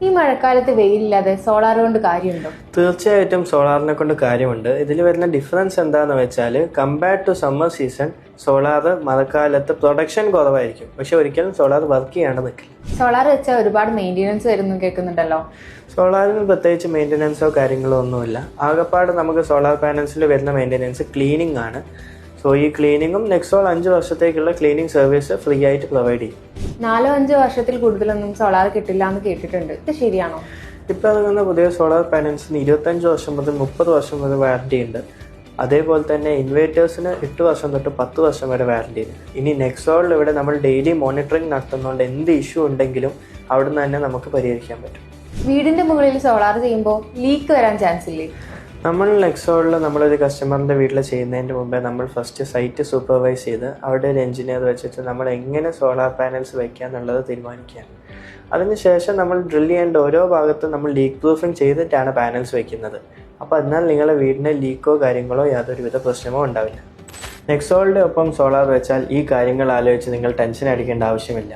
ഈ മഴക്കാലത്ത് വെയിലില്ലാതെ സോളാർ കൊണ്ട് കാര്യമുണ്ടോ? തീർച്ചയായിട്ടും സോളാറിനെ കൊണ്ട് കാര്യമുണ്ട്. ഇതിൽ വരുന്ന ഡിഫറൻസ് എന്താണെന്ന് വെച്ചാൽ compared to summer season solar മഴക്കാലത്ത് പ്രൊഡക്ഷൻ കുറവായിരിക്കും, പക്ഷെ ഒരിക്കലും സോളാർ വർക്ക് ചെയ്യാണ്ട് നിൽക്കില്ല. സോളാർ വെച്ചാൽ ഒരുപാട് മെയിൻ്റെനൻസ് വരുന്നു കേൾക്കുന്നുണ്ടല്ലോ. സോളാറിന് പ്രത്യേകിച്ച് മെയിൻ്റെനൻസോ കാര്യങ്ങളോ ഒന്നുമില്ല. ആകെപ്പാട് നമുക്ക് സോളാർ പാനൽസിൽ വരുന്ന മെയിൻ്റെനൻസ് ക്ലീനിങ് ആണ്. സോ ഈ ക്ലീനിങ്ങും നെക്സോൾ 5 വർഷത്തേക്കുള്ള ക്ലീനിങ് സർവീസ് ഫ്രീ ആയിട്ട് പ്രൊവൈഡ് ചെയ്യും. 4-5 വർഷത്തിൽ കൂടുതലൊന്നും സോളാർ കിട്ടില്ല എന്ന് കേട്ടിട്ടുണ്ട്. ഇത് ശരിയാണോ? ഇപ്പോൾ ഇറങ്ങുന്ന പുതിയ സോളാർ പാനൽസിന് 25 വർഷം മുതൽ 30 വർഷം വരെ വാറണ്ടി ഉണ്ട്. അതേപോലെ തന്നെ ഇൻവേർട്ടേഴ്സിന് 8 വർഷം തൊട്ട് 10 വർഷം വരെ വാറണ്ടി ഉണ്ട്. ഇനി നെക്സോളിൽ ഇവിടെ നമ്മൾ ഡെയിലി മോണിറ്ററിംഗ് നടത്തുന്നതുകൊണ്ട് എന്ത് ഇഷ്യൂ ഉണ്ടെങ്കിലും അവിടെ നിന്ന് തന്നെ നമുക്ക് പരിഹരിക്കാൻ പറ്റും. വീടിന്റെ മുകളിൽ സോളാർ ചെയ്യുമ്പോൾ ലീക്ക് വരാൻ ചാൻസ് ഇല്ലേ? നമ്മൾ നെക്സോളിൽ നമ്മളൊരു കസ്റ്റമറിൻ്റെ വീട്ടിൽ ചെയ്യുന്നതിന് മുമ്പേ നമ്മൾ ഫസ്റ്റ് സൈറ്റ് സൂപ്പർവൈസ് ചെയ്ത് അവിടെ ഒരു എഞ്ചിനീയർ വെച്ചിട്ട് നമ്മൾ എങ്ങനെ സോളാർ പാനൽസ് വയ്ക്കുക എന്നുള്ളത് തീരുമാനിക്കുകയാണ്. അതിനുശേഷം നമ്മൾ ഡ്രിൽ ചെയ്യേണ്ട ഓരോ ഭാഗത്തും നമ്മൾ ലീക്ക് പ്രൂഫിങ് ചെയ്തിട്ടാണ് പാനൽസ് വയ്ക്കുന്നത്. അപ്പോൾ എന്നാൽ നിങ്ങളുടെ വീടിന് ലീക്കോ കാര്യങ്ങളോ യാതൊരുവിധ പ്രശ്നമോ ഉണ്ടാവില്ല. നെക്സോളിൻ്റെ ഒപ്പം സോളാർ വെച്ചാൽ ഈ കാര്യങ്ങൾ ആലോചിച്ച് നിങ്ങൾ ടെൻഷൻ അടിക്കേണ്ട ആവശ്യമില്ല.